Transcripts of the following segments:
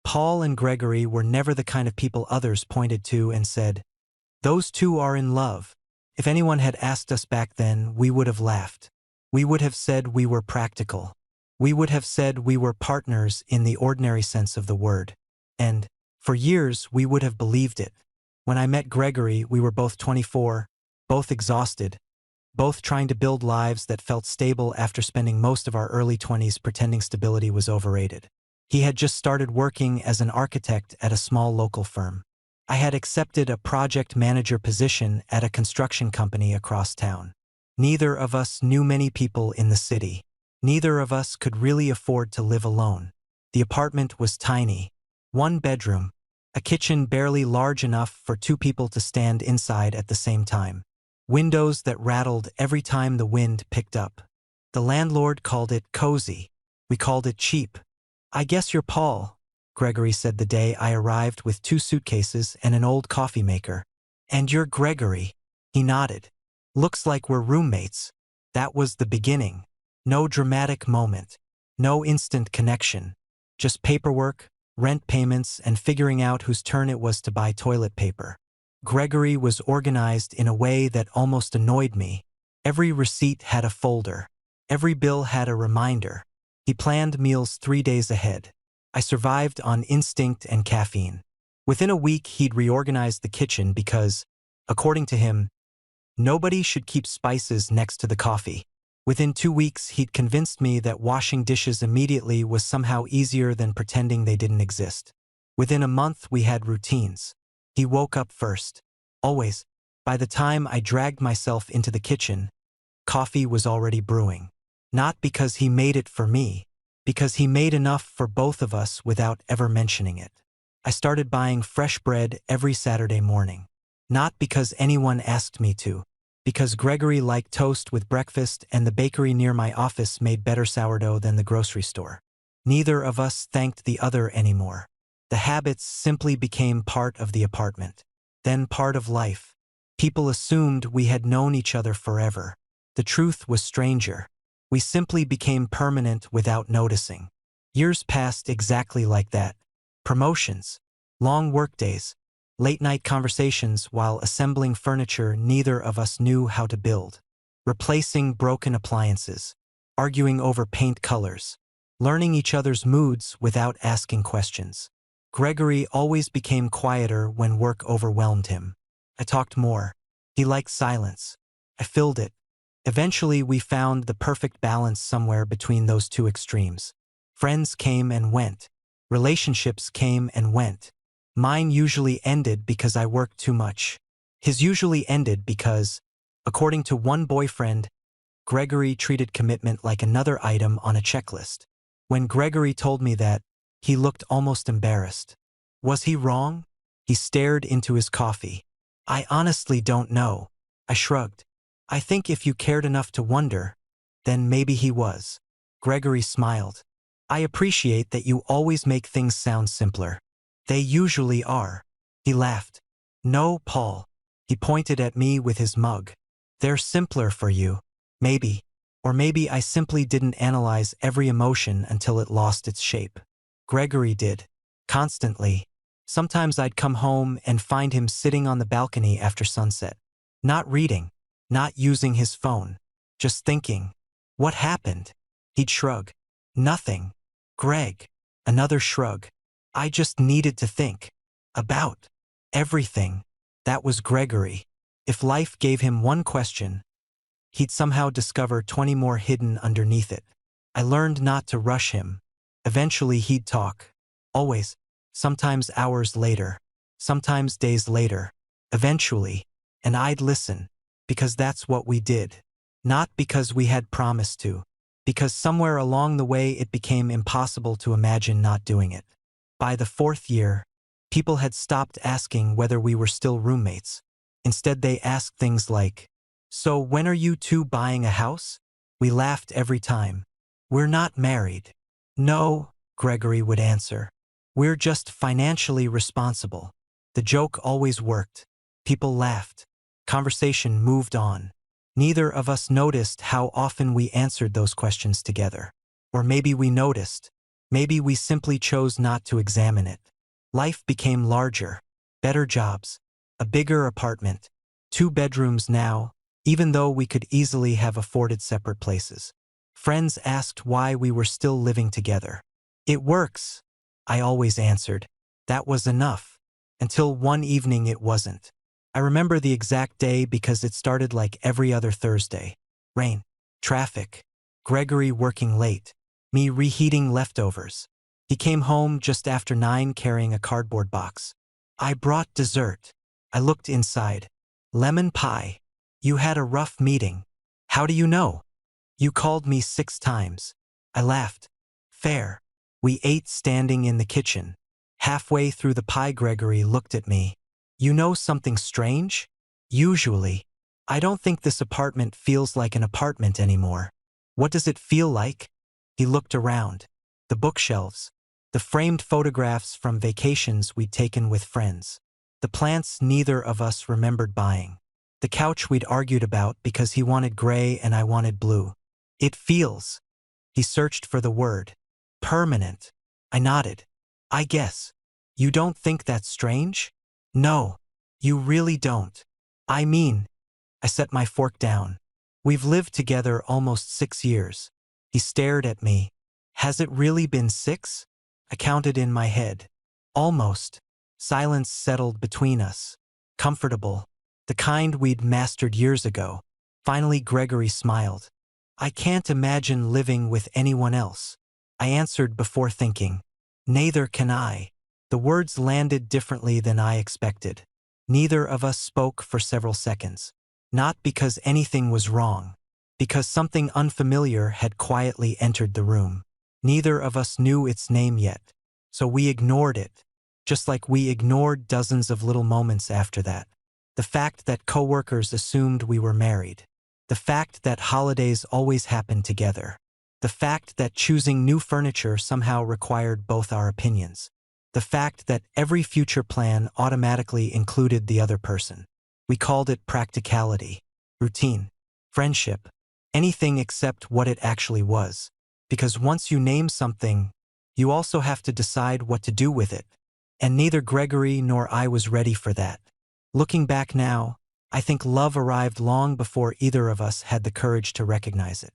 Paul and Gregory were never the kind of people others pointed to and said, "Those two are in love." If anyone had asked us back then, we would have laughed. We would have said we were practical. We would have said we were partners in the ordinary sense of the word. And, for years, we would have believed it. When I met Gregory, we were both 24, both exhausted, both trying to build lives that felt stable after spending most of our early 20s pretending stability was overrated. He had just started working as an architect at a small local firm. I had accepted a project manager position at a construction company across town. Neither of us knew many people in the city. Neither of us could really afford to live alone. The apartment was tiny. One bedroom, a kitchen barely large enough for two people to stand inside at the same time. Windows that rattled every time the wind picked up. The landlord called it cozy. We called it cheap. "I guess you're Paul," Gregory said the day I arrived with 2 suitcases and an old coffee maker. "And you're Gregory." He nodded. "Looks like we're roommates." That was the beginning. No dramatic moment. No instant connection. Just paperwork, rent payments, and figuring out whose turn it was to buy toilet paper. Gregory was organized in a way that almost annoyed me. Every receipt had a folder. Every bill had a reminder. He planned meals 3 days ahead. I survived on instinct and caffeine. Within a week, he'd reorganized the kitchen because, according to him, nobody should keep spices next to the coffee. Within 2 weeks, he'd convinced me that washing dishes immediately was somehow easier than pretending they didn't exist. Within a month, we had routines. He woke up first. Always. By the time I dragged myself into the kitchen, coffee was already brewing. Not because he made it for me, because he made enough for both of us without ever mentioning it. I started buying fresh bread every Saturday morning. Not because anyone asked me to, because Gregory liked toast with breakfast and the bakery near my office made better sourdough than the grocery store. Neither of us thanked the other anymore. The habits simply became part of the apartment, then part of life. People assumed we had known each other forever. The truth was stranger. We simply became permanent without noticing. Years passed exactly like that. Promotions, long workdays, late-night conversations while assembling furniture neither of us knew how to build, replacing broken appliances, arguing over paint colors, learning each other's moods without asking questions. Gregory always became quieter when work overwhelmed him. I talked more. He liked silence. I filled it. Eventually, we found the perfect balance somewhere between those two extremes. Friends came and went. Relationships came and went. Mine usually ended because I worked too much. His usually ended because, according to one boyfriend, Gregory treated commitment like another item on a checklist. When Gregory told me that, he looked almost embarrassed. Was he wrong? He stared into his coffee. "I honestly don't know." I shrugged. "I think if you cared enough to wonder, then maybe he was." Gregory smiled. "I appreciate that you always make things sound simpler. They usually are." He laughed. "No, Paul." He pointed at me with his mug. "They're simpler for you. Maybe. Or maybe I simply didn't analyze every emotion until it lost its shape." Gregory did. Constantly. Sometimes I'd come home and find him sitting on the balcony after sunset. Not reading. Not using his phone. Just thinking. "What happened?" He'd shrug. "Nothing." "Greg." Another shrug. "I just needed to think. About everything." That was Gregory. If life gave him one question, he'd somehow discover 20 more hidden underneath it. I learned not to rush him. Eventually he'd talk. Always. Sometimes hours later. Sometimes days later. Eventually. And I'd listen. Because that's what we did. Not because we had promised to. Because somewhere along the way it became impossible to imagine not doing it. By the 4th year, people had stopped asking whether we were still roommates. Instead they asked things like, "So when are you two buying a house?" We laughed every time. "We're not married." "No," Gregory would answer. "We're just financially responsible." The joke always worked. People laughed. Conversation moved on. Neither of us noticed how often we answered those questions together. Or maybe we noticed. Maybe we simply chose not to examine it. Life became larger, better jobs, a bigger apartment, 2 bedrooms now, even though we could easily have afforded separate places. Friends asked why we were still living together. It works, I always answered. That was enough. Until one evening it wasn't. I remember the exact day because it started like every other Thursday. Rain, traffic, Gregory working late, me reheating leftovers. He came home just after 9 carrying a cardboard box. I brought dessert. I looked inside. Lemon pie. You had a rough meeting. How do you know? You called me 6 times. I laughed. Fair. We ate standing in the kitchen. Halfway through the pie, Gregory looked at me. You know something strange? Usually. I don't think this apartment feels like an apartment anymore. What does it feel like? He looked around. The bookshelves. The framed photographs from vacations we'd taken with friends. The plants neither of us remembered buying. The couch we'd argued about because he wanted gray and I wanted blue. It feels. He searched for the word. Permanent. I nodded. I guess. You don't think that's strange? No. You really don't. I mean. I set my fork down. We've lived together almost 6 years. He stared at me. Has it really been 6? I counted in my head. Almost. Silence settled between us. Comfortable. The kind we'd mastered years ago. Finally Gregory smiled. I can't imagine living with anyone else. I answered before thinking. Neither can I. The words landed differently than I expected. Neither of us spoke for several seconds. Not because anything was wrong. Because something unfamiliar had quietly entered the room. Neither of us knew its name yet. So we ignored it. Just like we ignored dozens of little moments after that. The fact that coworkers assumed we were married. The fact that holidays always happened together. The fact that choosing new furniture somehow required both our opinions. The fact that every future plan automatically included the other person. We called it practicality, routine, friendship, anything except what it actually was. Because once you name something, you also have to decide what to do with it. And neither Gregory nor I was ready for that. Looking back now, I think love arrived long before either of us had the courage to recognize it.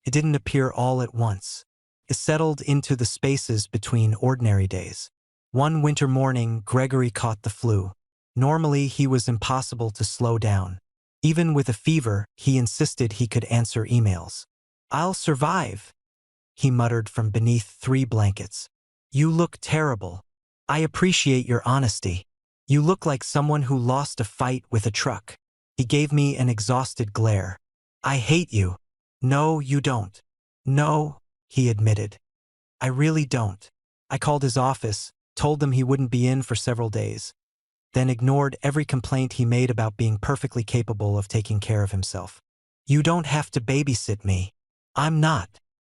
It didn't appear all at once. It settled into the spaces between ordinary days. One winter morning, Gregory caught the flu. Normally, he was impossible to slow down. Even with a fever, he insisted he could answer emails. I'll survive, he muttered from beneath 3 blankets. You look terrible. I appreciate your honesty. You look like someone who lost a fight with a truck. He gave me an exhausted glare. I hate you. No, you don't. No, he admitted. I really don't. I called his office, told them he wouldn't be in for several days, then ignored every complaint he made about being perfectly capable of taking care of himself. You don't have to babysit me. I'm not.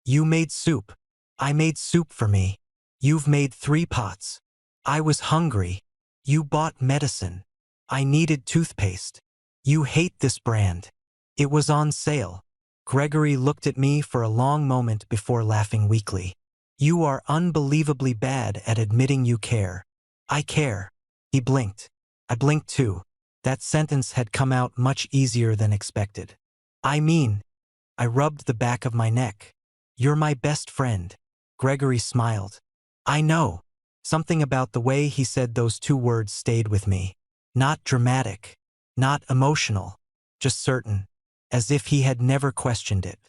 You made soup. I made soup for me. You've made 3 pots. I was hungry. You bought medicine. I needed toothpaste. You hate this brand. It was on sale. Gregory looked at me for a long moment before laughing weakly. You are unbelievably bad at admitting you care. I care. He blinked. I blinked too. That sentence had come out much easier than expected. I mean, I rubbed the back of my neck. You're my best friend. Gregory smiled. I know. Something about the way he said those 2 words stayed with me. Not dramatic. Not emotional. Just certain. As if he had never questioned it.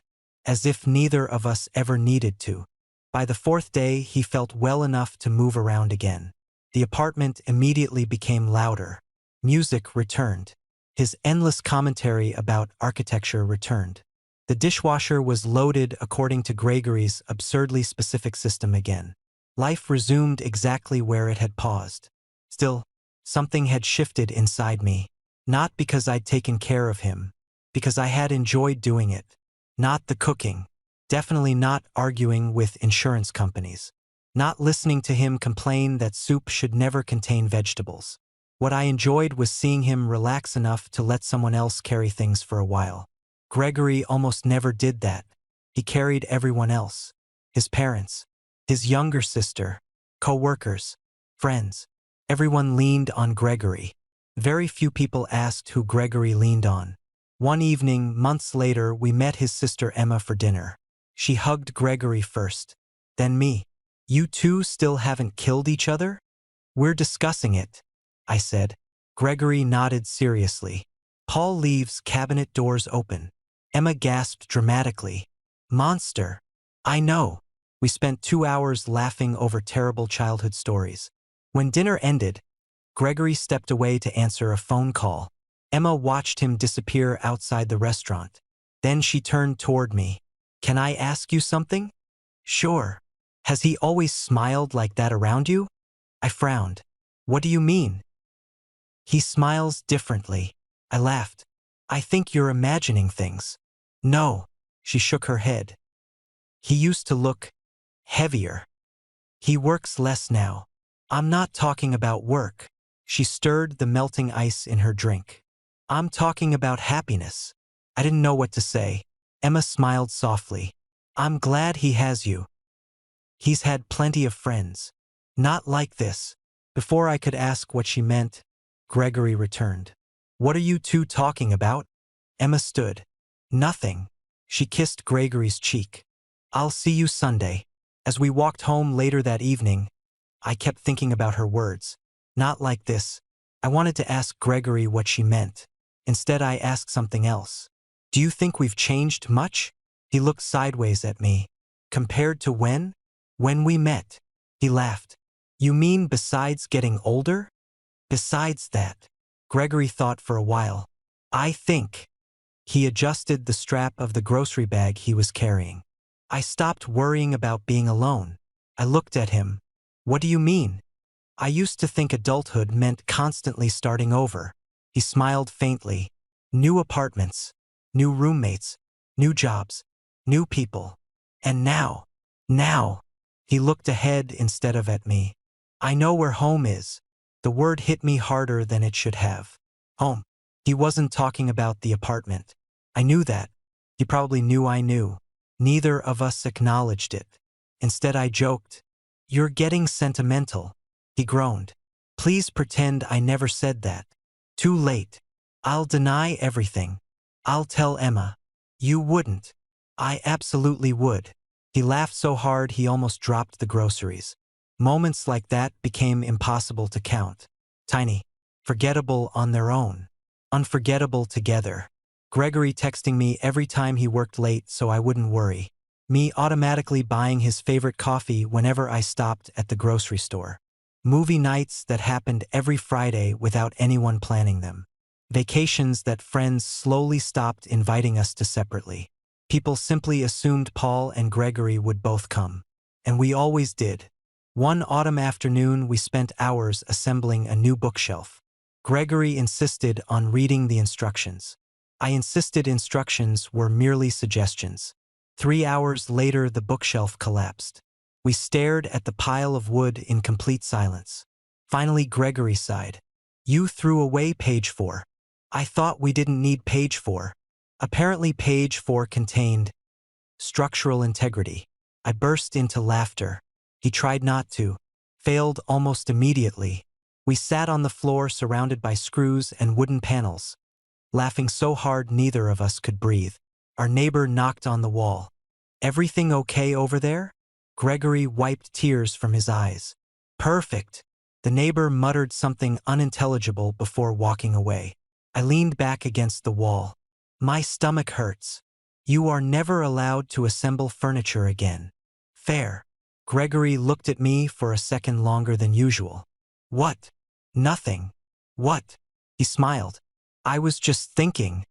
As if neither of us ever needed to. By the 4th day, he felt well enough to move around again. The apartment immediately became louder. Music returned. His endless commentary about architecture returned. The dishwasher was loaded according to Gregory's absurdly specific system again. Life resumed exactly where it had paused. Still, something had shifted inside me. Not because I'd taken care of him. Because I had enjoyed doing it. Not the cooking. Definitely not arguing with insurance companies. Not listening to him complain that soup should never contain vegetables. What I enjoyed was seeing him relax enough to let someone else carry things for a while. Gregory almost never did that. He carried everyone else. His parents. His younger sister, co-workers, friends. Everyone leaned on Gregory. Very few people asked who Gregory leaned on. One evening, months later, we met his sister Emma for dinner. She hugged Gregory first, then me. "You two still haven't killed each other?" "We're discussing it," I said. Gregory nodded seriously. Paul leaves, cabinet doors open. Emma gasped dramatically. "Monster." "I know." We spent 2 hours laughing over terrible childhood stories. When dinner ended, Gregory stepped away to answer a phone call. Emma watched him disappear outside the restaurant. Then she turned toward me. "Can I ask you something?" "Sure." "Has he always smiled like that around you?" I frowned. "What do you mean?" "He smiles differently." I laughed. "I think you're imagining things." "No." She shook her head. "He used to look heavier. He works less now." "I'm not talking about work." She stirred the melting ice in her drink. "I'm talking about happiness." I didn't know what to say. Emma smiled softly. "I'm glad he has you. He's had plenty of friends. Not like this." Before I could ask what she meant, Gregory returned. "What are you two talking about?" Emma stood. "Nothing." She kissed Gregory's cheek. "I'll see you Sunday." As we walked home later that evening, I kept thinking about her words. "Not like this." I wanted to ask Gregory what she meant. Instead, I asked something else. "Do you think we've changed much?" He looked sideways at me. "Compared to when?" "When we met." He laughed. "You mean besides getting older?" "Besides that." Gregory thought for a while. "I think." He adjusted the strap of the grocery bag he was carrying. "I stopped worrying about being alone." I looked at him. "What do you mean?" "I used to think adulthood meant constantly starting over." He smiled faintly. "New apartments, new roommates, new jobs, new people. And now." He looked ahead instead of at me. "I know where home is." The word hit me harder than it should have. Home. He wasn't talking about the apartment. I knew that. He probably knew I knew. Neither of us acknowledged it. Instead, I joked. "You're getting sentimental." He groaned. "Please pretend I never said that." "Too late." "I'll deny everything." "I'll tell Emma." "You wouldn't." "I absolutely would." He laughed so hard he almost dropped the groceries. Moments like that became impossible to count. Tiny. Forgettable on their own. Unforgettable together. Gregory texting me every time he worked late so I wouldn't worry. Me automatically buying his favorite coffee whenever I stopped at the grocery store. Movie nights that happened every Friday without anyone planning them. Vacations that friends slowly stopped inviting us to separately. People simply assumed Paul and Gregory would both come. And we always did. One autumn afternoon, we spent hours assembling a new bookshelf. Gregory insisted on reading the instructions. I insisted instructions were merely suggestions. 3 hours later, the bookshelf collapsed. We stared at the pile of wood in complete silence. Finally, Gregory sighed. "You threw away page 4. I thought we didn't need page 4. Apparently, page 4 contained structural integrity." I burst into laughter. He tried not to. Failed almost immediately. We sat on the floor surrounded by screws and wooden panels, laughing so hard neither of us could breathe. Our neighbor knocked on the wall. "Everything okay over there?" Gregory wiped tears from his eyes. "Perfect." The neighbor muttered something unintelligible before walking away. I leaned back against the wall. "My stomach hurts." "You are never allowed to assemble furniture again." "Fair." Gregory looked at me for a second longer than usual. "What?" "Nothing." "What?" He smiled. "I was just thinking."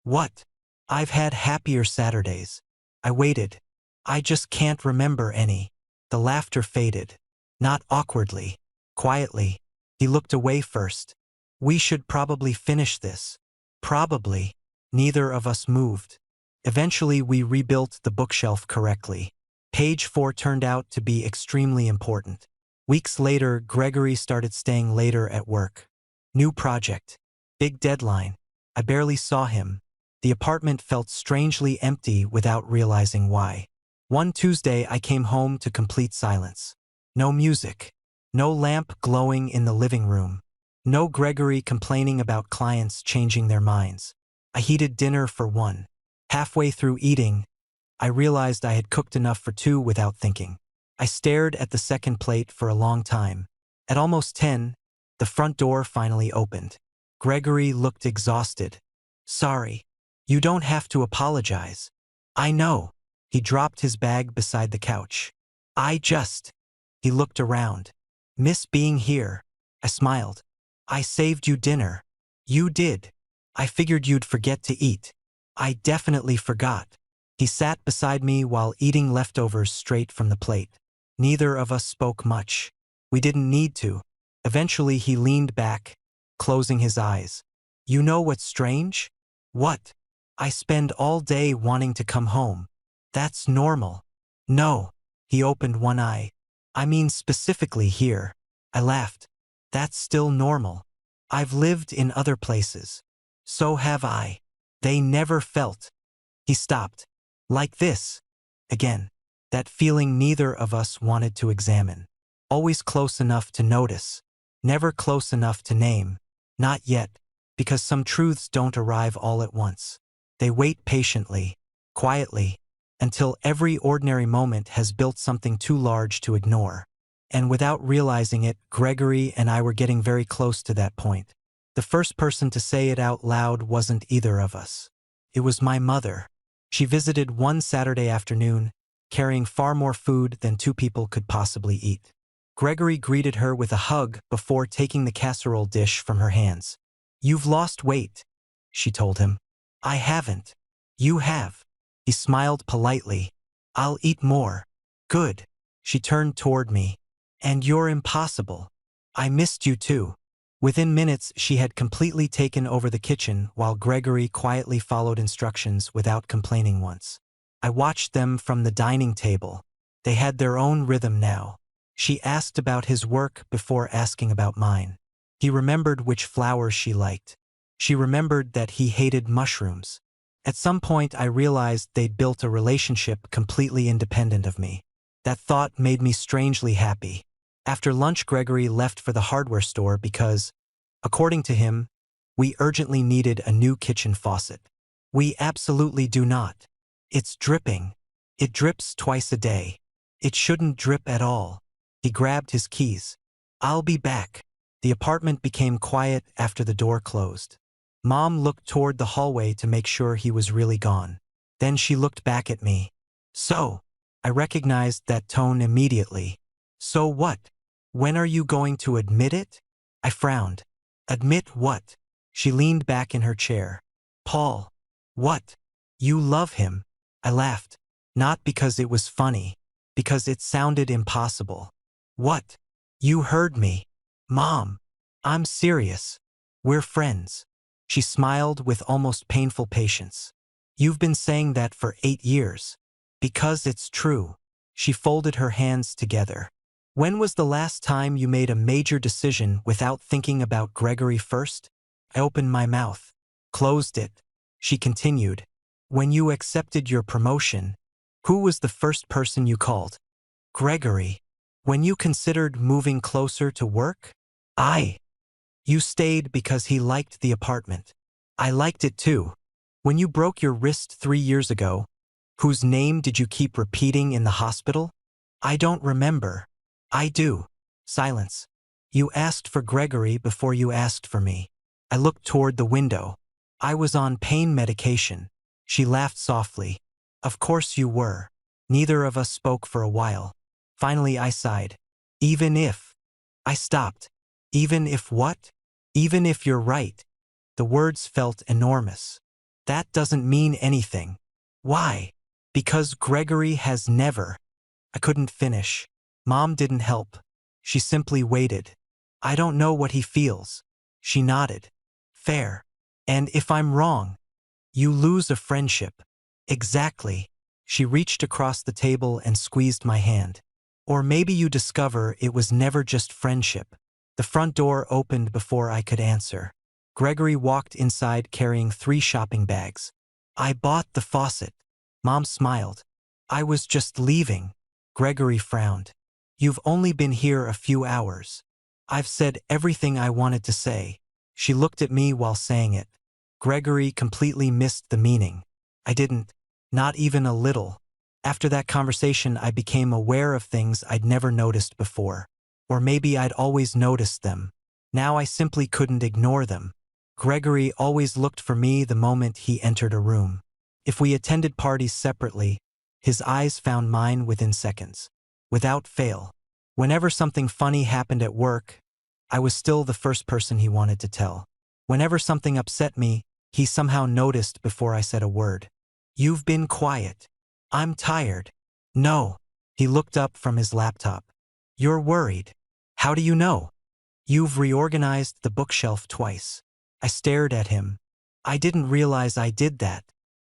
"What?" "I've had happier Saturdays." I waited. "I just can't remember any." The laughter faded. Not awkwardly. Quietly. He looked away first. "We should probably finish this." "Probably." Neither of us moved. Eventually, we rebuilt the bookshelf correctly. Page 4 turned out to be extremely important. Weeks later, Gregory started staying later at work. New project. Big deadline. I barely saw him. The apartment felt strangely empty without realizing why. One Tuesday I came home to complete silence. No music. No lamp glowing in the living room. No Gregory complaining about clients changing their minds. I heated dinner for one. Halfway through eating, I realized I had cooked enough for two without thinking. I stared at the second plate for a long time. At almost 10, the front door finally opened. Gregory looked exhausted. Sorry. You don't have to apologize. I know. He dropped his bag beside the couch. He looked around. Miss being here. I smiled. I saved you dinner. You did. I figured you'd forget to eat. I definitely forgot. He sat beside me while eating leftovers straight from the plate. Neither of us spoke much. We didn't need to. Eventually he leaned back, closing his eyes. You know what's strange? What? I spend all day wanting to come home. That's normal. No. He opened one eye. I mean specifically here. I laughed. That's still normal. I've lived in other places. So have I. They never felt. He stopped. Like this. Again. That feeling neither of us wanted to examine. Always close enough to notice. Never close enough to name. Not yet. Because some truths don't arrive all at once. They wait patiently, quietly, until every ordinary moment has built something too large to ignore. And without realizing it, Gregory and I were getting very close to that point. The first person to say it out loud wasn't either of us. It was my mother. She visited one Saturday afternoon, carrying far more food than two people could possibly eat. Gregory greeted her with a hug before taking the casserole dish from her hands. You've lost weight, she told him. I haven't. You have. He smiled politely. I'll eat more. Good. She turned toward me. And you're impossible. I missed you too. Within minutes, she had completely taken over the kitchen while Gregory quietly followed instructions without complaining once. I watched them from the dining table. They had their own rhythm now. She asked about his work before asking about mine. He remembered which flowers she liked. She remembered that he hated mushrooms. At some point, I realized they'd built a relationship completely independent of me. That thought made me strangely happy. After lunch, Gregory left for the hardware store because, according to him, we urgently needed a new kitchen faucet. We absolutely do not. It's dripping. It drips twice a day. It shouldn't drip at all. He grabbed his keys. I'll be back. The apartment became quiet after the door closed. Mom looked toward the hallway to make sure he was really gone. Then she looked back at me. So, I recognized that tone immediately. So what? When are you going to admit it? I frowned. Admit what? She leaned back in her chair. Paul. What? You love him. I laughed. Not because it was funny. Because it sounded impossible. What? You heard me. Mom. I'm serious. We're friends. She smiled with almost painful patience. You've been saying that for 8 years. Because it's true. She folded her hands together. When was the last time you made a major decision without thinking about Gregory first? I opened my mouth. Closed it. She continued. When you accepted your promotion, who was the first person you called? Gregory. When you considered moving closer to work? You stayed because he liked the apartment. I liked it too. When you broke your wrist 3 years ago, whose name did you keep repeating in the hospital? I don't remember. I do. Silence. You asked for Gregory before you asked for me. I looked toward the window. I was on pain medication. She laughed softly. Of course you were. Neither of us spoke for a while. Finally I sighed. Even if. I stopped. Even if what? Even if you're right. The words felt enormous. That doesn't mean anything. Why? Because Gregory has never. I couldn't finish. Mom didn't help. She simply waited. I don't know what he feels. She nodded. Fair. And if I'm wrong, you lose a friendship. Exactly. She reached across the table and squeezed my hand. Or maybe you discover it was never just friendship. The front door opened before I could answer. Gregory walked inside carrying 3 shopping bags. I bought the faucet. Mom smiled. I was just leaving. Gregory frowned. You've only been here a few hours. I've said everything I wanted to say. She looked at me while saying it. Gregory completely missed the meaning. I didn't. Not even a little. After that conversation, I became aware of things I'd never noticed before. Or maybe I'd always noticed them. Now I simply couldn't ignore them. Gregory always looked for me the moment he entered a room. If we attended parties separately, his eyes found mine within seconds. Without fail. Whenever something funny happened at work, I was still the first person he wanted to tell. Whenever something upset me, he somehow noticed before I said a word. You've been quiet. I'm tired. No. He looked up from his laptop. You're worried. How do you know? You've reorganized the bookshelf twice. I stared at him. I didn't realize I did that.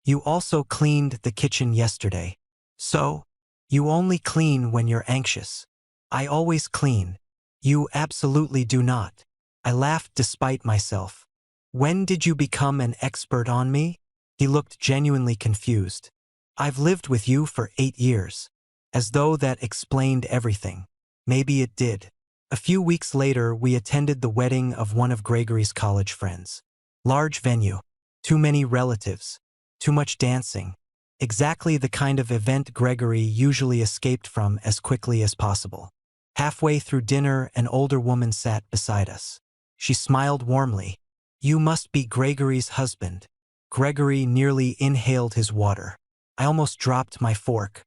You also cleaned the kitchen yesterday. So? You only clean when you're anxious. I always clean. You absolutely do not. I laughed despite myself. When did you become an expert on me? He looked genuinely confused. I've lived with you for 8 years. As though that explained everything. Maybe it did. A few weeks later, we attended the wedding of one of Gregory's college friends. Large venue. Too many relatives. Too much dancing. Exactly the kind of event Gregory usually escaped from as quickly as possible. Halfway through dinner, an older woman sat beside us. She smiled warmly. You must be Gregory's husband. Gregory nearly inhaled his water. I almost dropped my fork.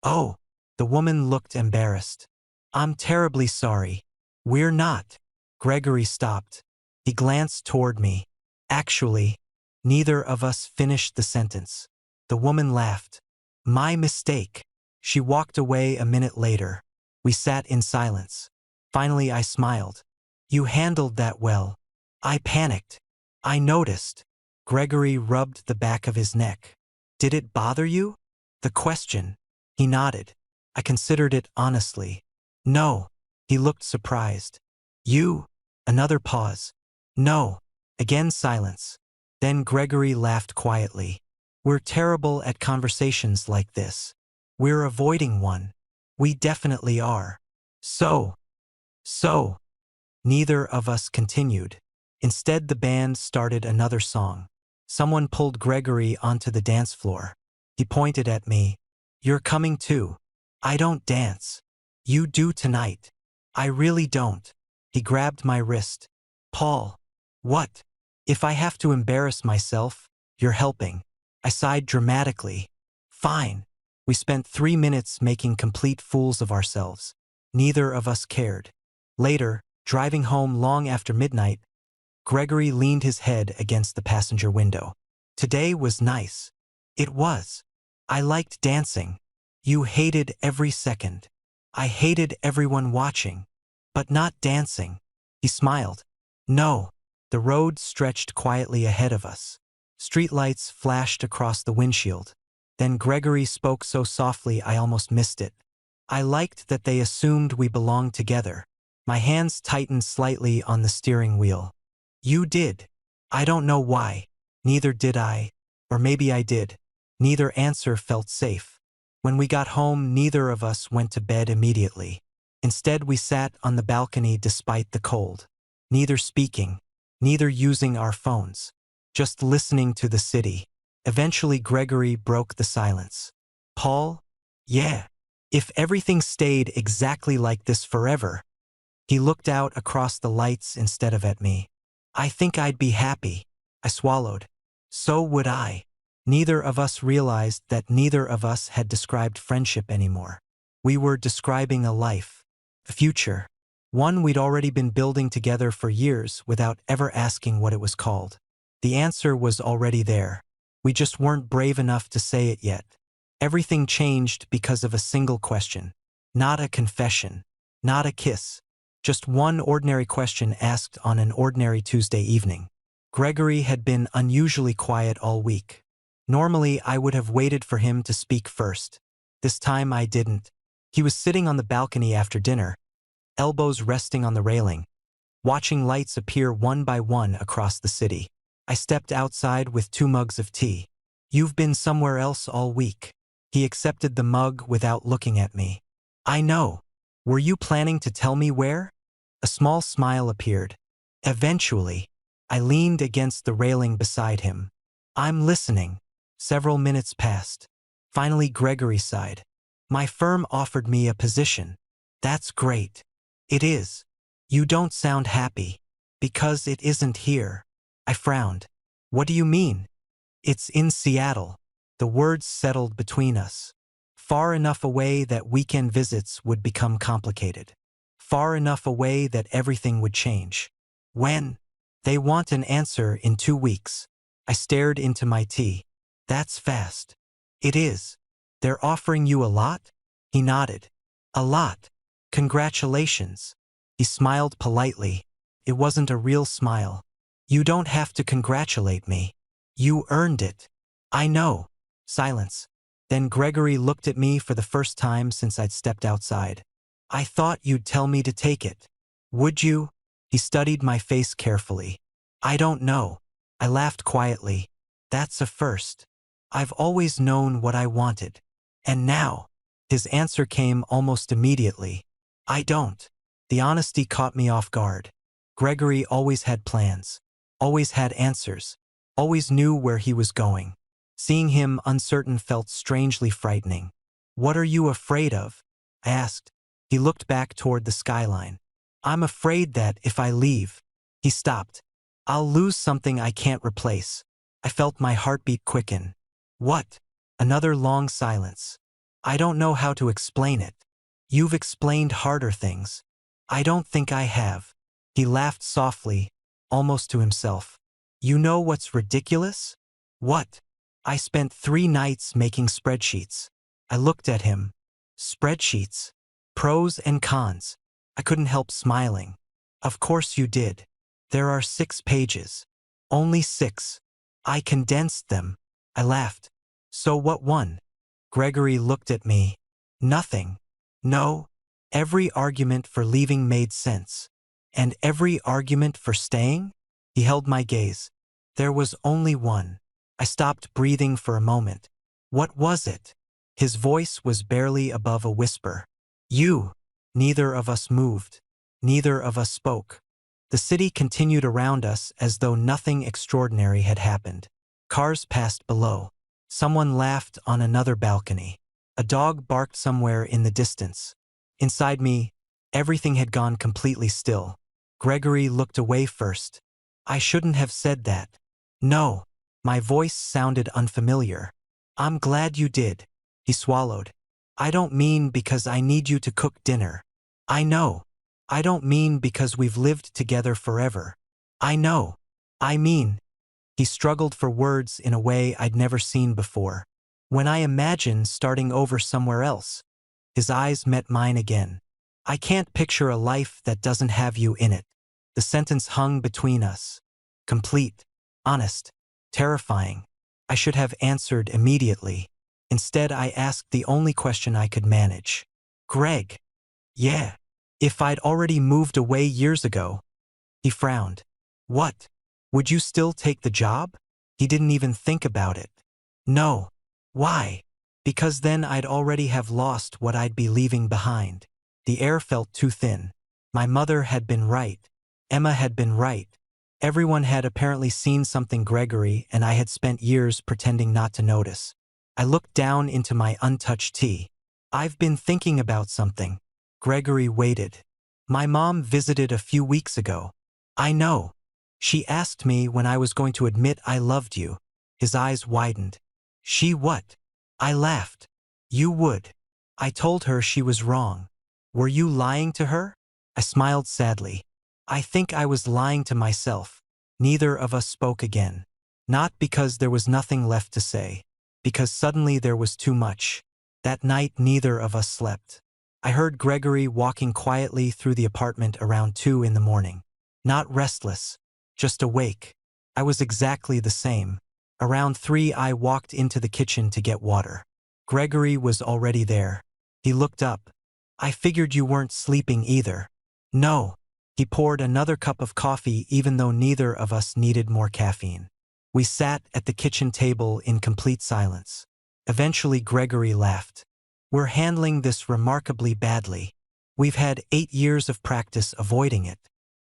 Oh, the woman looked embarrassed. I'm terribly sorry. We're not. Gregory stopped. He glanced toward me. Actually, neither of us finished the sentence. The woman laughed. My mistake. She walked away a minute later. We sat in silence. Finally, I smiled. You handled that well. I panicked. I noticed. Gregory rubbed the back of his neck. Did it bother you? The question. He nodded. I considered it honestly. No. He looked surprised. You? Another pause. No. Again silence. Then Gregory laughed quietly. We're terrible at conversations like this. We're avoiding one. We definitely are. So. Neither of us continued. Instead, the band started another song. Someone pulled Gregory onto the dance floor. He pointed at me. You're coming too. I don't dance. You do tonight. I really don't. He grabbed my wrist. Paul. What? If I have to embarrass myself, you're helping. I sighed dramatically. Fine. We spent 3 minutes making complete fools of ourselves. Neither of us cared. Later, driving home long after midnight, Gregory leaned his head against the passenger window. Today was nice. It was. I liked dancing. You hated every second. I hated everyone watching. But not dancing. He smiled. No. The road stretched quietly ahead of us. Streetlights flashed across the windshield. Then Gregory spoke so softly I almost missed it. I liked that they assumed we belonged together. My hands tightened slightly on the steering wheel. You did. I don't know why. Neither did I. Or maybe I did. Neither answer felt safe. When we got home, neither of us went to bed immediately. Instead, we sat on the balcony despite the cold. Neither speaking. Neither using our phones. Just listening to the city. Eventually, Gregory broke the silence. Paul? Yeah. If everything stayed exactly like this forever. He looked out across the lights instead of at me. I think I'd be happy. I swallowed. So would I. Neither of us realized that neither of us had described friendship anymore. We were describing a life. A future. One we'd already been building together for years without ever asking what it was called. The answer was already there. We just weren't brave enough to say it yet. Everything changed because of a single question. Not a confession. Not a kiss. Just one ordinary question asked on an ordinary Tuesday evening. Gregory had been unusually quiet all week. Normally, I would have waited for him to speak first. This time I didn't. He was sitting on the balcony after dinner, elbows resting on the railing, watching lights appear one by one across the city. I stepped outside with 2 mugs of tea. You've been somewhere else all week. He accepted the mug without looking at me. I know. Were you planning to tell me where? A small smile appeared. Eventually, I leaned against the railing beside him. I'm listening. Several minutes passed. Finally, Gregory sighed. My firm offered me a position. That's great. It is. You don't sound happy. Because it isn't here. I frowned. What do you mean? It's in Seattle. The words settled between us. Far enough away that weekend visits would become complicated. Far enough away that everything would change. When? They want an answer in 2 weeks. I stared into my tea. That's fast. It is. They're offering you a lot? He nodded. A lot. Congratulations. He smiled politely. It wasn't a real smile. You don't have to congratulate me. You earned it. I know. Silence. Then Gregory looked at me for the first time since I'd stepped outside. I thought you'd tell me to take it. Would you? He studied my face carefully. I don't know. I laughed quietly. That's a first. I've always known what I wanted. And now? His answer came almost immediately. I don't. The honesty caught me off guard. Gregory always had plans. Always had answers. Always knew where he was going. Seeing him uncertain felt strangely frightening. What are you afraid of? I asked. He looked back toward the skyline. I'm afraid that if I leave. He stopped. I'll lose something I can't replace. I felt my heartbeat quicken. What? Another long silence. I don't know how to explain it. You've explained harder things. I don't think I have. He laughed softly, almost to himself. You know what's ridiculous? What? I spent 3 nights making spreadsheets. I looked at him. Spreadsheets. Pros and cons. I couldn't help smiling. Of course you did. There are 6 pages. Only 6. I condensed them. I laughed. So what won? Gregory looked at me. Nothing. No. Every argument for leaving made sense. And every argument for staying? He held my gaze. There was only one. I stopped breathing for a moment. What was it? His voice was barely above a whisper. You. Neither of us moved. Neither of us spoke. The city continued around us as though nothing extraordinary had happened. Cars passed below. Someone laughed on another balcony. A dog barked somewhere in the distance. Inside me, everything had gone completely still. Gregory looked away first. I shouldn't have said that. No. My voice sounded unfamiliar. I'm glad you did. He swallowed. I don't mean because I need you to cook dinner. I know. I don't mean because we've lived together forever. I know. I mean. He struggled for words in a way I'd never seen before. When I imagine starting over somewhere else. His eyes met mine again. I can't picture a life that doesn't have you in it. The sentence hung between us. Complete. Honest. Terrifying. I should have answered immediately. Instead, I asked the only question I could manage. Greg. Yeah. If I'd already moved away years ago. He frowned. What? Would you still take the job? He didn't even think about it. No. Why? Because then I'd already have lost what I'd be leaving behind. The air felt too thin. My mother had been right. Emma had been right. Everyone had apparently seen something Gregory and I had spent years pretending not to notice. I looked down into my untouched tea. I've been thinking about something. Gregory waited. My mom visited a few weeks ago. I know. She asked me when I was going to admit I loved you. His eyes widened. She what? I laughed. You would. I told her she was wrong. Were you lying to her? I smiled sadly. I think I was lying to myself. Neither of us spoke again. Not because there was nothing left to say. Because suddenly there was too much. That night neither of us slept. I heard Gregory walking quietly through the apartment around 2 in the morning. Not restless. Just awake. I was exactly the same. Around 3 I walked into the kitchen to get water. Gregory was already there. He looked up. I figured you weren't sleeping either. No. He poured another cup of coffee even though neither of us needed more caffeine. We sat at the kitchen table in complete silence. Eventually Gregory laughed. We're handling this remarkably badly. We've had 8 years of practice avoiding it.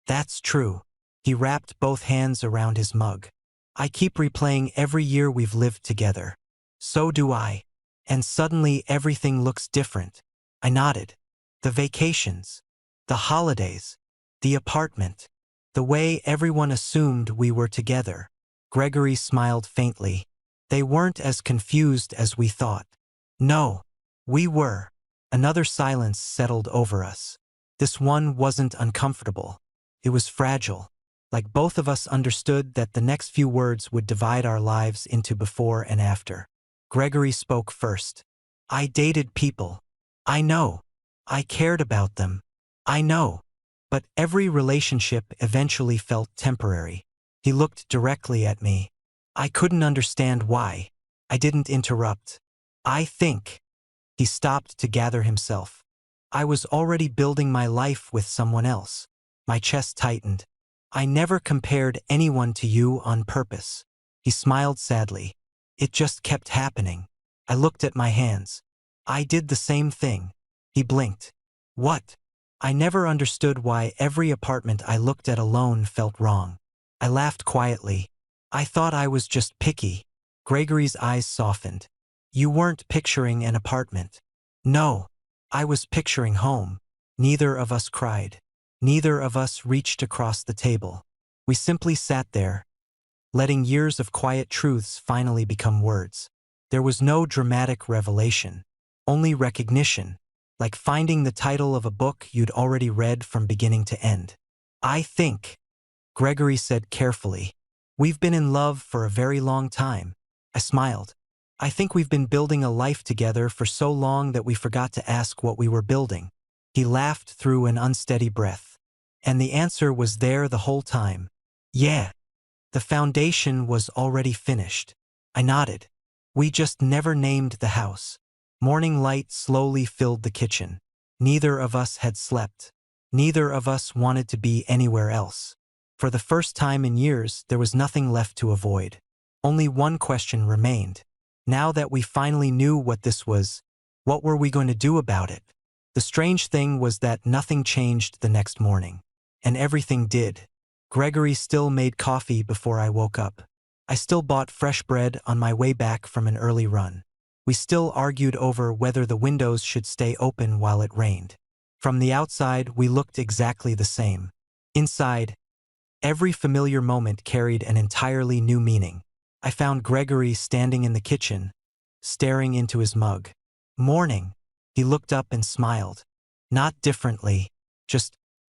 That's true. He wrapped both hands around his mug. I keep replaying every year we've lived together. So do I. And suddenly everything looks different. I nodded. The vacations. The holidays. The apartment. The way everyone assumed we were together. Gregory smiled faintly. They weren't as confused as we thought. No. We were. Another silence settled over us. This one wasn't uncomfortable. It was fragile. Like both of us understood that the next few words would divide our lives into before and after. Gregory spoke first. I dated people. I know. I cared about them. I know. But every relationship eventually felt temporary. He looked directly at me. I couldn't understand why. I didn't interrupt. I think. He stopped to gather himself. I was already building my life with someone else. My chest tightened. I never compared anyone to you on purpose. He smiled sadly. It just kept happening. I looked at my hands. I did the same thing. He blinked. What? I never understood why every apartment I looked at alone felt wrong. I laughed quietly. I thought I was just picky. Gregory's eyes softened. You weren't picturing an apartment. No. I was picturing home. Neither of us cried. Neither of us reached across the table. We simply sat there, letting years of quiet truths finally become words. There was no dramatic revelation, only recognition, like finding the title of a book you'd already read from beginning to end. I think, Gregory said carefully, we've been in love for a very long time. I smiled. I think we've been building a life together for so long that we forgot to ask what we were building. He laughed through an unsteady breath. And the answer was there the whole time. Yeah. The foundation was already finished. I nodded. We just never named the house. Morning light slowly filled the kitchen. Neither of us had slept. Neither of us wanted to be anywhere else. For the first time in years, there was nothing left to avoid. Only one question remained. Now that we finally knew what this was, what were we going to do about it? The strange thing was that nothing changed the next morning. And everything did. Gregory still made coffee before I woke up. I still bought fresh bread on my way back from an early run. We still argued over whether the windows should stay open while it rained. From the outside, we looked exactly the same. Inside, every familiar moment carried an entirely new meaning. I found Gregory standing in the kitchen, staring into his mug. Morning. He looked up and smiled. Not differently, just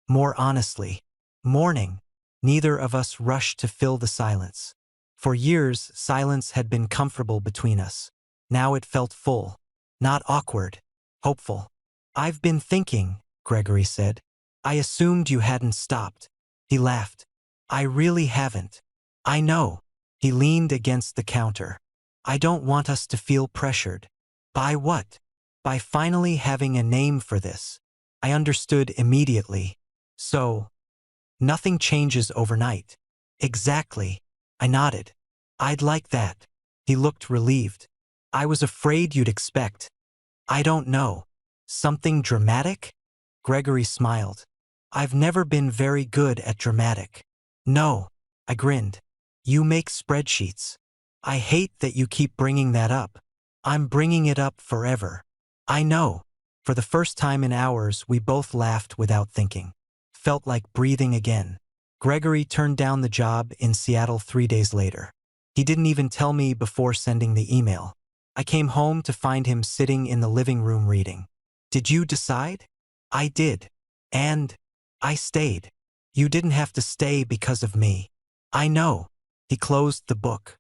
more honestly. Morning. Neither of us rushed to fill the silence. For years, silence had been comfortable between us. Now it felt full. Not awkward. Hopeful. I've been thinking, Gregory said. I assumed you hadn't stopped. He laughed. I really haven't. I know. He leaned against the counter. I don't want us to feel pressured. By what? By finally having a name for this. I understood immediately. So, nothing changes overnight. Exactly. I nodded. I'd like that. He looked relieved. I was afraid you'd expect. I don't know. Something dramatic? Gregory smiled. I've never been very good at dramatic. No. I grinned. You make spreadsheets. I hate that you keep bringing that up. I'm bringing it up forever. I know. For the first time in hours, we both laughed without thinking. Felt like breathing again. Gregory turned down the job in Seattle 3 days later. He didn't even tell me before sending the email. I came home to find him sitting in the living room reading. Did you decide? I did. And I stayed. You didn't have to stay because of me. I know. He closed the book.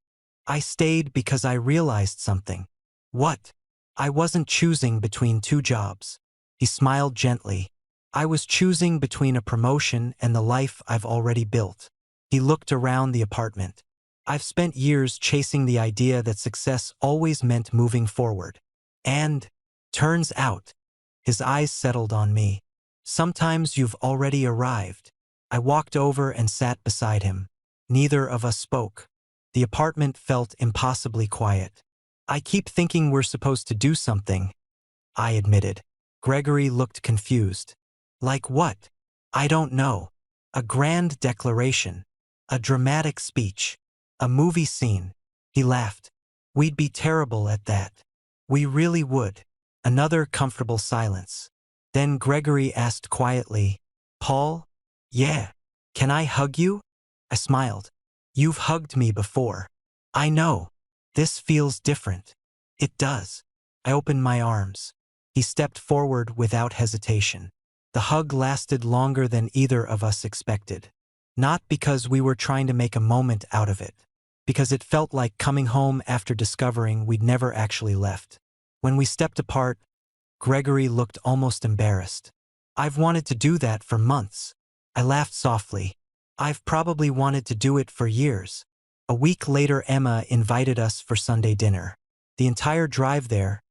I stayed because I realized something. What? I wasn't choosing between 2 jobs. He smiled gently. I was choosing between a promotion and the life I've already built. He looked around the apartment. I've spent years chasing the idea that success always meant moving forward. And, turns out, his eyes settled on me. Sometimes you've already arrived. I walked over and sat beside him. Neither of us spoke. The apartment felt impossibly quiet. I keep thinking we're supposed to do something, I admitted. Gregory looked confused. Like what? I don't know. A grand declaration. A dramatic speech. A movie scene. He laughed. We'd be terrible at that. We really would. Another comfortable silence. Then Gregory asked quietly, Paul? Yeah. Can I hug you? I smiled. You've hugged me before. I know. This feels different. It does. I opened my arms. He stepped forward without hesitation. The hug lasted longer than either of us expected. Not because we were trying to make a moment out of it, because it felt like coming home after discovering we'd never actually left. When we stepped apart, Gregory looked almost embarrassed. I've wanted to do that for months. I laughed softly. I've probably wanted to do it for years. A week later, Emma invited us for Sunday dinner. The entire drive there,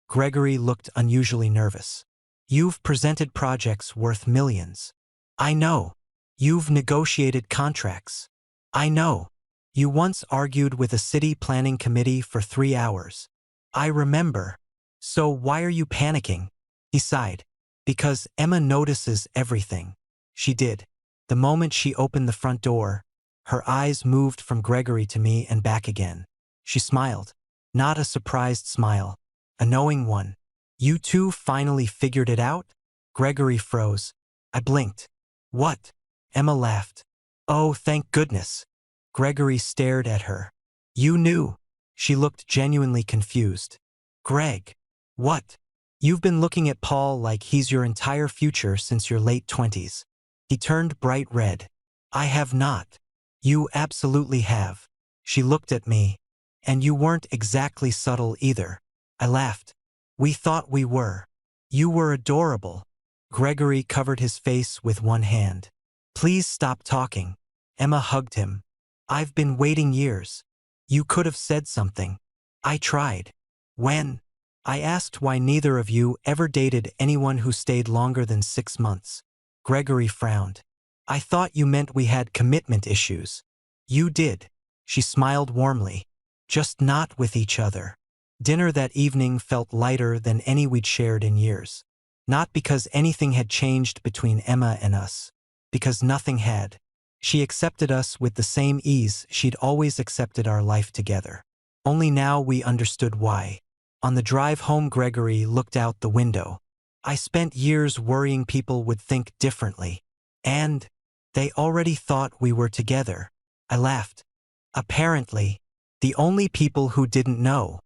Gregory looked unusually nervous. You've presented projects worth millions. I know. You've negotiated contracts. I know. You once argued with a city planning committee for 3 hours. I remember. So why are you panicking? He sighed. Because Emma notices everything. She did. The moment she opened the front door, her eyes moved from Gregory to me and back again. She smiled. Not a surprised smile. A knowing one. You two finally figured it out? Gregory froze. I blinked. What? Emma laughed. Oh, thank goodness. Gregory stared at her. You knew. She looked genuinely confused. Greg. What? You've been looking at Paul like he's your entire future since your late 20s. He turned bright red. I have not. You absolutely have. She looked at me. And you weren't exactly subtle either. I laughed. We thought we were. You were adorable. Gregory covered his face with one hand. Please stop talking. Emma hugged him. I've been waiting years. You could have said something. I tried. When? I asked why neither of you ever dated anyone who stayed longer than 6 months. Gregory frowned. I thought you meant we had commitment issues. You did. She smiled warmly. Just not with each other. Dinner that evening felt lighter than any we'd shared in years. Not because anything had changed between Emma and us. Because nothing had. She accepted us with the same ease she'd always accepted our life together. Only now we understood why. On the drive home, Gregory looked out the window. I spent years worrying people would think differently. And they already thought we were together. I laughed. Apparently, the only people who didn't know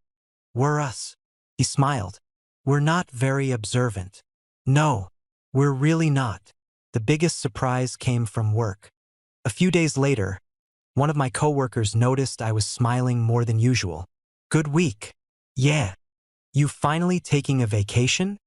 were us. He smiled. We're not very observant. No, we're really not. The biggest surprise came from work. A few days later, one of my coworkers noticed I was smiling more than usual. Good week. Yeah. You finally taking a vacation?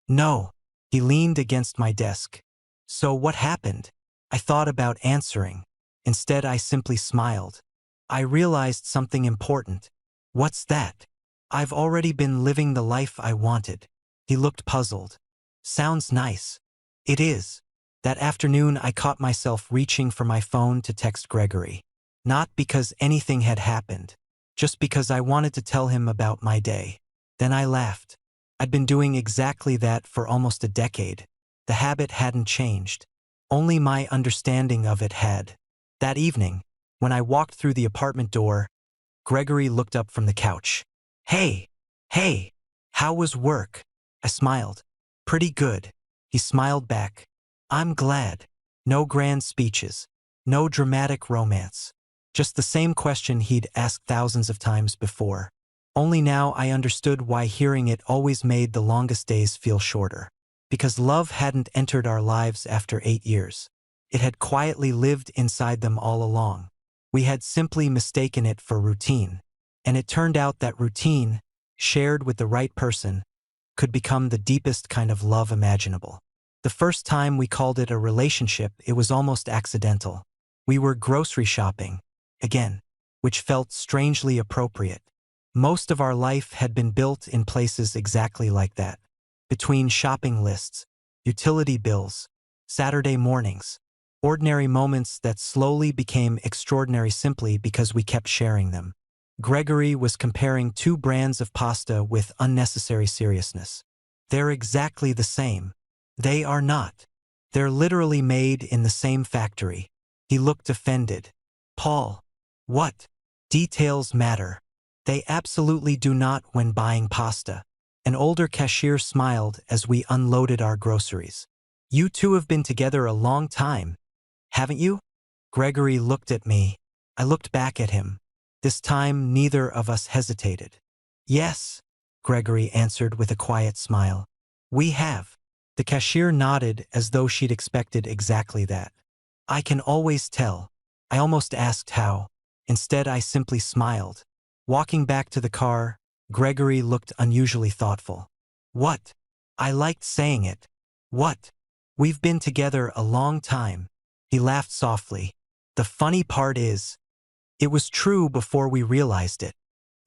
No. He leaned against my desk. So what happened? I thought about answering. Instead, I simply smiled. I realized something important. What's that? I've already been living the life I wanted. He looked puzzled. Sounds nice. It is. That afternoon, I caught myself reaching for my phone to text Gregory. Not because anything had happened, just because I wanted to tell him about my day. Then I laughed. I'd been doing exactly that for almost a decade. The habit hadn't changed. Only my understanding of it had. That evening, when I walked through the apartment door, Gregory looked up from the couch. Hey, how was work? I smiled. Pretty good. He smiled back. I'm glad. No grand speeches. No dramatic romance. Just the same question he'd asked thousands of times before. Only now I understood why hearing it always made the longest days feel shorter. Because love hadn't entered our lives after 8 years. It had quietly lived inside them all along. We had simply mistaken it for routine. And it turned out that routine, shared with the right person, could become the deepest kind of love imaginable. The first time we called it a relationship, it was almost accidental. We were grocery shopping, again, which felt strangely appropriate. Most of our life had been built in places exactly like that. Between shopping lists, utility bills, Saturday mornings, ordinary moments that slowly became extraordinary simply because we kept sharing them. Gregory was comparing two brands of pasta with unnecessary seriousness. They're exactly the same. They are not. They're literally made in the same factory. He looked offended. Paul. What? Details matter. They absolutely do not when buying pasta. An older cashier smiled as we unloaded our groceries. You two have been together a long time, haven't you? Gregory looked at me. I looked back at him. This time neither of us hesitated. Yes, Gregory answered with a quiet smile. We have. The cashier nodded as though she'd expected exactly that. I can always tell. I almost asked how. Instead, I simply smiled. Walking back to the car, Gregory looked unusually thoughtful. What? I liked saying it. What? We've been together a long time. He laughed softly. The funny part is, it was true before we realized it.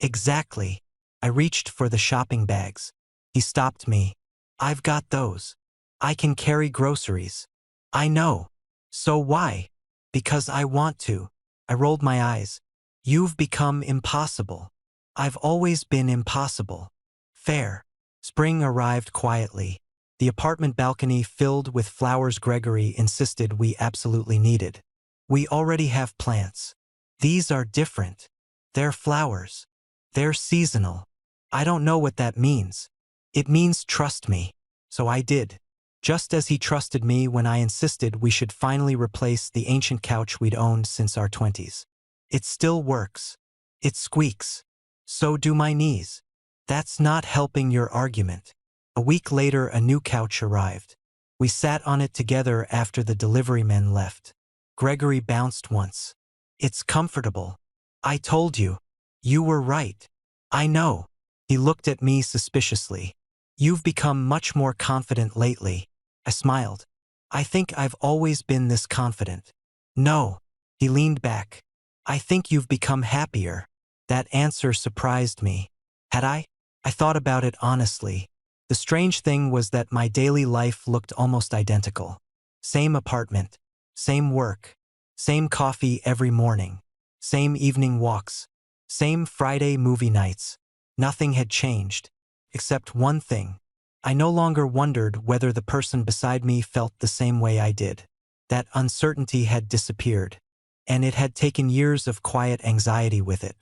Exactly. I reached for the shopping bags. He stopped me. I've got those. I can carry groceries. I know. So why? Because I want to. I rolled my eyes. You've become impossible. I've always been impossible. Fair. Spring arrived quietly. The apartment balcony filled with flowers Gregory insisted we absolutely needed. We already have plants. These are different. They're flowers. They're seasonal. I don't know what that means. It means trust me. So I did. Just as he trusted me when I insisted we should finally replace the ancient couch we'd owned since our 20s. It still works. It squeaks. So do my knees. That's not helping your argument. A week later, a new couch arrived. We sat on it together after the delivery men left. Gregory bounced once. It's comfortable. I told you. You were right. I know. He looked at me suspiciously. You've become much more confident lately. I smiled. I think I've always been this confident. No. He leaned back. I think you've become happier. That answer surprised me. Had I? I thought about it honestly. The strange thing was that my daily life looked almost identical. Same apartment. Same work. Same coffee every morning. Same evening walks. Same Friday movie nights. Nothing had changed. Except one thing. I no longer wondered whether the person beside me felt the same way I did. That uncertainty had disappeared. And it had taken years of quiet anxiety with it.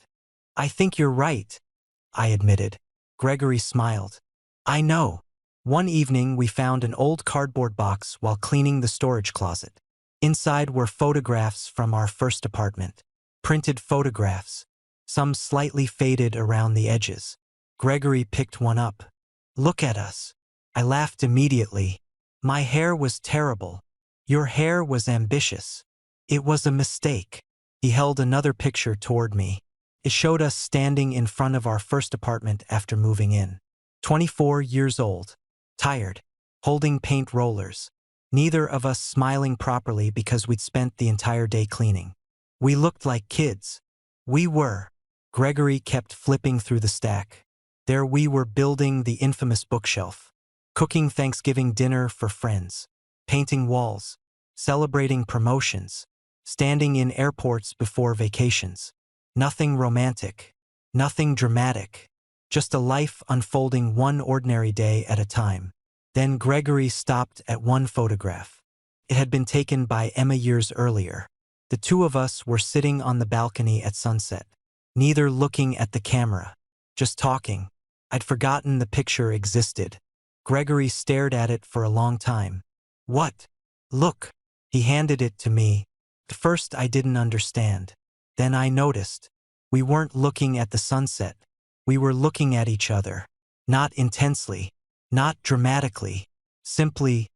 I think you're right, I admitted. Gregory smiled. I know. One evening we found an old cardboard box while cleaning the storage closet. Inside were photographs from our first apartment. Printed photographs. Some slightly faded around the edges. Gregory picked one up. Look at us. I laughed immediately. My hair was terrible. Your hair was ambitious. It was a mistake. He held another picture toward me. It showed us standing in front of our first apartment after moving in. 24 years old. Tired. Holding paint rollers. Neither of us smiling properly because we'd spent the entire day cleaning. We looked like kids. We were. Gregory kept flipping through the stack. There we were building the infamous bookshelf. Cooking Thanksgiving dinner for friends. Painting walls. Celebrating promotions. Standing in airports before vacations. Nothing romantic. Nothing dramatic. Just a life unfolding one ordinary day at a time. Then Gregory stopped at one photograph. It had been taken by Emma years earlier. The two of us were sitting on the balcony at sunset. Neither looking at the camera. Just talking. I'd forgotten the picture existed. Gregory stared at it for a long time. What? Look. He handed it to me. At first I didn't understand. Then I noticed. We weren't looking at the sunset. We were looking at each other. Not intensely. Not dramatically. Simply,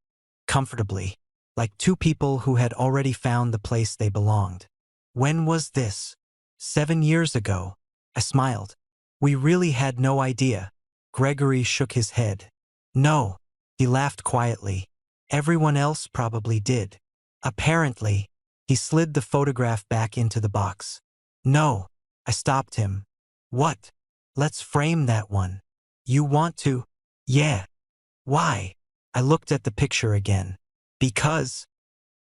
comfortably. Like two people who had already found the place they belonged. When was this? 7 years ago. I smiled. We really had no idea. Gregory shook his head. No. He laughed quietly. Everyone else probably did. Apparently. He slid the photograph back into the box. No. I stopped him. What? Let's frame that one. You want to? Yeah. Why? I looked at the picture again. Because.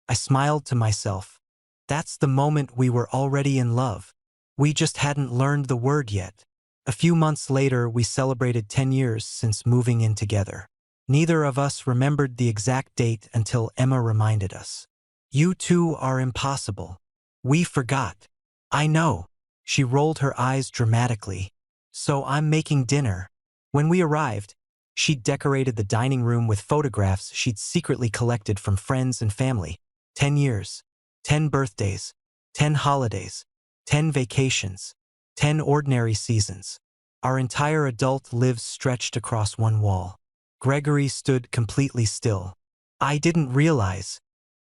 I smiled to myself. That's the moment we were already in love. We just hadn't learned the word yet. A few months later, we celebrated 10 years since moving in together. Neither of us remembered the exact date until Emma reminded us. You two are impossible. We forgot. I know. She rolled her eyes dramatically. So I'm making dinner. When we arrived, she'd decorated the dining room with photographs she'd secretly collected from friends and family. 10 years, 10 birthdays, 10 holidays, 10 vacations, 10 ordinary seasons. Our entire adult lives stretched across one wall. Gregory stood completely still. I didn't realize.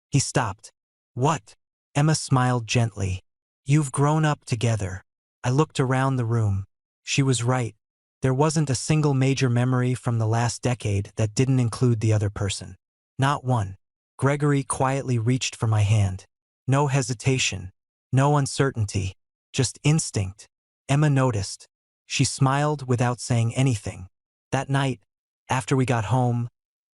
He stopped. What? Emma smiled gently. You've grown up together. I looked around the room. She was right. There wasn't a single major memory from the last decade that didn't include the other person. Not one. Gregory quietly reached for my hand. No hesitation. No uncertainty. Just instinct. Emma noticed. She smiled without saying anything. That night, after we got home,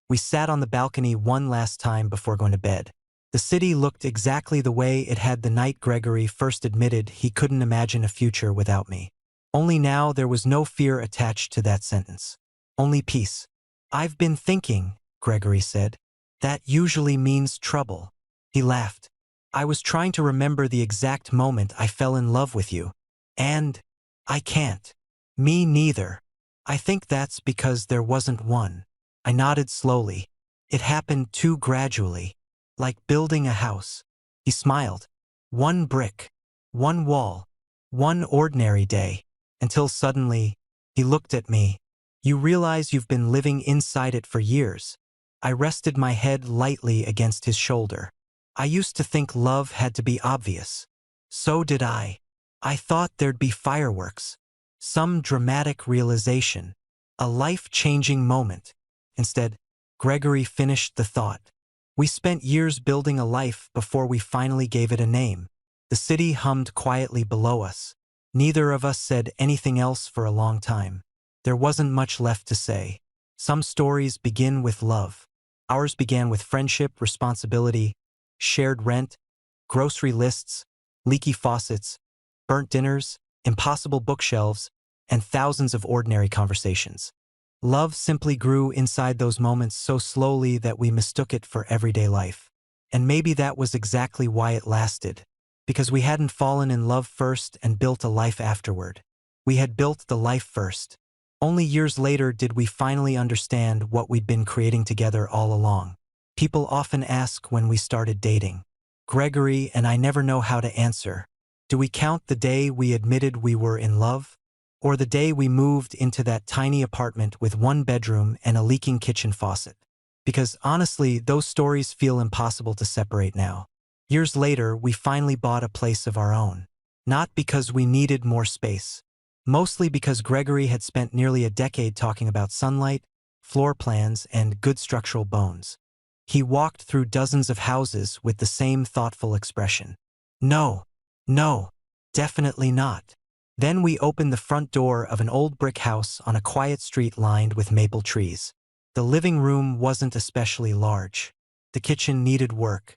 we sat on the balcony one last time before going to bed. The city looked exactly the way it had the night Gregory first admitted he couldn't imagine a future without me. Only now there was no fear attached to that sentence. Only peace. I've been thinking, Gregory said. That usually means trouble. He laughed. I was trying to remember the exact moment I fell in love with you. And I can't. Me neither. I think that's because there wasn't one. I nodded slowly. It happened too gradually. Like building a house. He smiled. One brick. One wall. One ordinary day. Until suddenly, he looked at me. You realize you've been living inside it for years. I rested my head lightly against his shoulder. I used to think love had to be obvious. So did I. I thought there'd be fireworks. Some dramatic realization. A life-changing moment. Instead, Gregory finished the thought. We spent years building a life before we finally gave it a name. The city hummed quietly below us. Neither of us said anything else for a long time. There wasn't much left to say. Some stories begin with love. Ours began with friendship, responsibility, shared rent, grocery lists, leaky faucets, burnt dinners, impossible bookshelves, and thousands of ordinary conversations. Love simply grew inside those moments so slowly that we mistook it for everyday life. And maybe that was exactly why it lasted. Because we hadn't fallen in love first and built a life afterward. We had built the life first. Only years later did we finally understand what we'd been creating together all along. People often ask when we started dating. Gregory and I never know how to answer. Do we count the day we admitted we were in love? Or the day we moved into that tiny apartment with one bedroom and a leaking kitchen faucet? Because honestly, those stories feel impossible to separate now. Years later, we finally bought a place of our own. Not because we needed more space. Mostly because Gregory had spent nearly a decade talking about sunlight, floor plans, and good structural bones. He walked through dozens of houses with the same thoughtful expression. No, no, definitely not. Then we opened the front door of an old brick house on a quiet street lined with maple trees. The living room wasn't especially large. The kitchen needed work.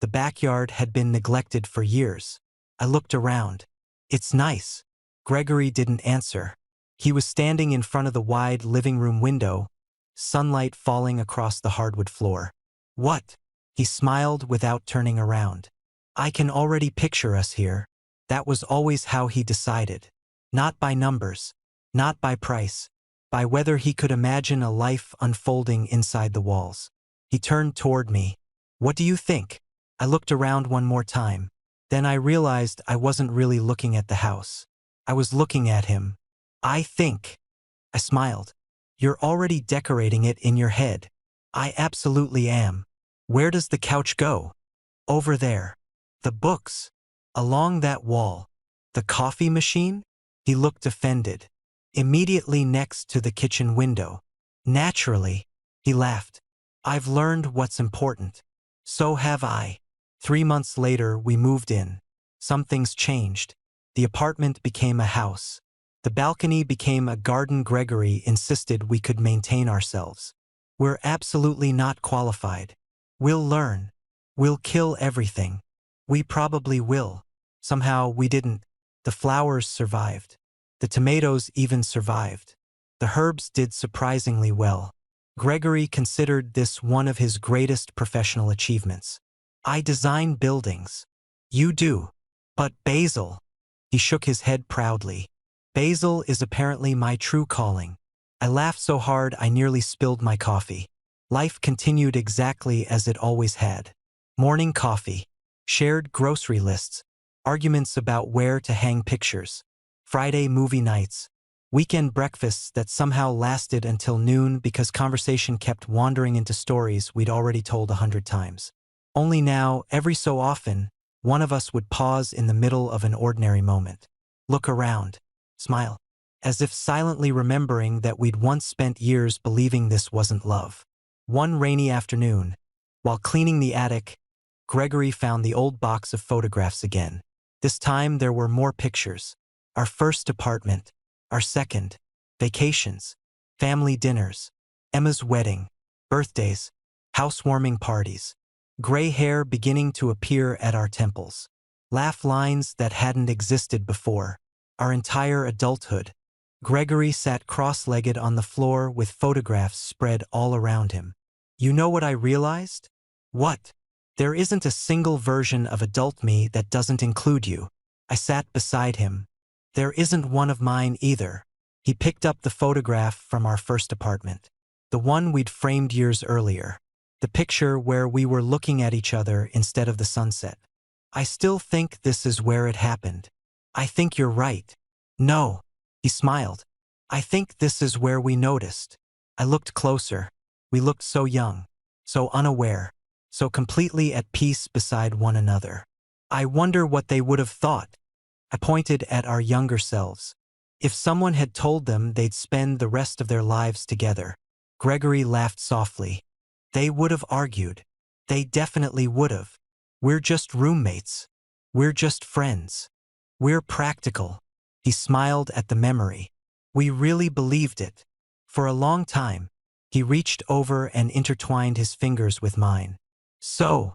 The backyard had been neglected for years. I looked around. It's nice. Gregory didn't answer. He was standing in front of the wide living room window, sunlight falling across the hardwood floor. What? He smiled without turning around. I can already picture us here. That was always how he decided. Not by numbers, not by price, by whether he could imagine a life unfolding inside the walls. He turned toward me. What do you think? I looked around one more time. Then I realized I wasn't really looking at the house. I was looking at him. I think. I smiled. You're already decorating it in your head. I absolutely am. Where does the couch go? Over there. The books. Along that wall. The coffee machine? He looked offended. Immediately next to the kitchen window. Naturally. He laughed. I've learned what's important. So have I. 3 months later, we moved in. Some things changed. The apartment became a house. The balcony became a garden. Gregory insisted we could maintain ourselves. We're absolutely not qualified. We'll learn. We'll kill everything. We probably will. Somehow we didn't. The flowers survived. The tomatoes even survived. The herbs did surprisingly well. Gregory considered this one of his greatest professional achievements. I design buildings. You do. But Basil. He shook his head proudly. Basil is apparently my true calling. I laughed so hard I nearly spilled my coffee. Life continued exactly as it always had. Morning coffee. Shared grocery lists. Arguments about where to hang pictures. Friday movie nights. Weekend breakfasts that somehow lasted until noon because conversation kept wandering into stories we'd already told 100 times. Only now, every so often, one of us would pause in the middle of an ordinary moment. Look around. Smile. As if silently remembering that we'd once spent years believing this wasn't love. One rainy afternoon, while cleaning the attic, Gregory found the old box of photographs again. This time there were more pictures. Our first apartment, our second, vacations, family dinners, Emma's wedding, birthdays, housewarming parties, gray hair beginning to appear at our temples, laugh lines that hadn't existed before, our entire adulthood. Gregory sat cross-legged on the floor with photographs spread all around him. You know what I realized? What? There isn't a single version of adult me that doesn't include you. I sat beside him. There isn't one of mine either. He picked up the photograph from our first apartment. The one we'd framed years earlier. The picture where we were looking at each other instead of the sunset. I still think this is where it happened. I think you're right. No. He smiled. I think this is where we noticed. I looked closer. We looked so young, so unaware, so completely at peace beside one another. I wonder what they would have thought. I pointed at our younger selves. If someone had told them they'd spend the rest of their lives together. Gregory laughed softly. They would have argued. They definitely would have. We're just roommates. We're just friends. We're practical. He smiled at the memory. We really believed it. For a long time, he reached over and intertwined his fingers with mine. So,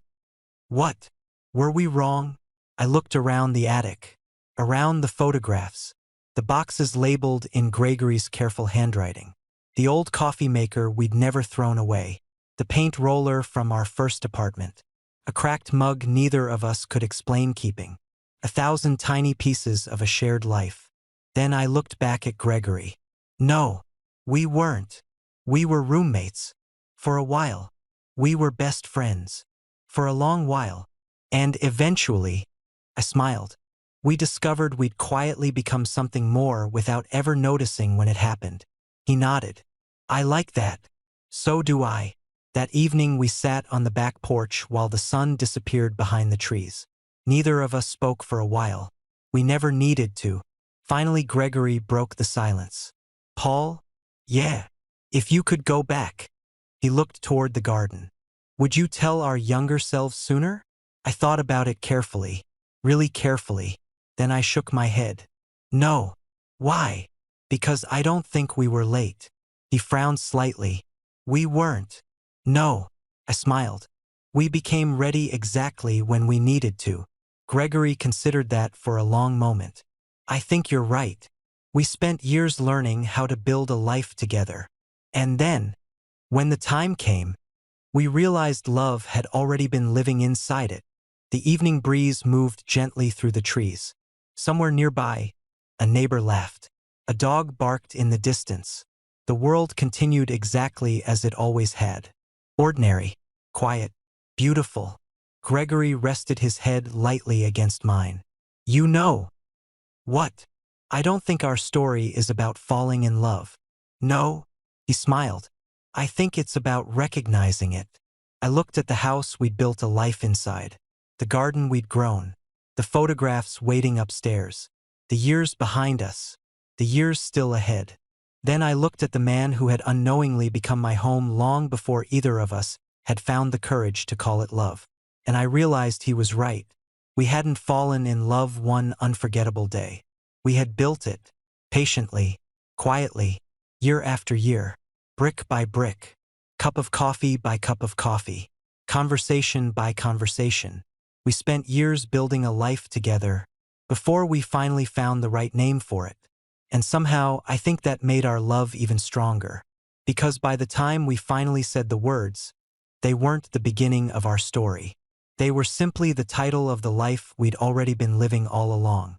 what? Were we wrong? I looked around the attic, around the photographs, the boxes labeled in Gregory's careful handwriting, the old coffee maker we'd never thrown away, the paint roller from our first apartment, a cracked mug neither of us could explain keeping, 1,000 tiny pieces of a shared life. Then I looked back at Gregory. No, we weren't. We were roommates. For a while. We were best friends. For a long while. And eventually, I smiled. We discovered we'd quietly become something more without ever noticing when it happened. He nodded. I like that. So do I. That evening we sat on the back porch while the sun disappeared behind the trees. Neither of us spoke for a while. We never needed to. Finally Gregory broke the silence. Paul? Yeah. If you could go back. He looked toward the garden. Would you tell our younger selves sooner? I thought about it carefully. Really carefully. Then I shook my head. No. Why? Because I don't think we were late. He frowned slightly. We weren't. No. I smiled. We became ready exactly when we needed to. Gregory considered that for a long moment. I think you're right. We spent years learning how to build a life together. And then, when the time came, we realized love had already been living inside it. The evening breeze moved gently through the trees. Somewhere nearby, a neighbor laughed. A dog barked in the distance. The world continued exactly as it always had. Ordinary, quiet, beautiful. Gregory rested his head lightly against mine. You know. What? I don't think our story is about falling in love. No. He smiled. I think it's about recognizing it. I looked at the house we'd built a life inside. The garden we'd grown. The photographs waiting upstairs. The years behind us. The years still ahead. Then I looked at the man who had unknowingly become my home long before either of us had found the courage to call it love. And I realized he was right. We hadn't fallen in love one unforgettable day. We had built it, patiently, quietly, year after year, brick by brick, cup of coffee by cup of coffee, conversation by conversation. We spent years building a life together, before we finally found the right name for it. And somehow, I think that made our love even stronger. Because by the time we finally said the words, they weren't the beginning of our story. They were simply the title of the life we'd already been living all along.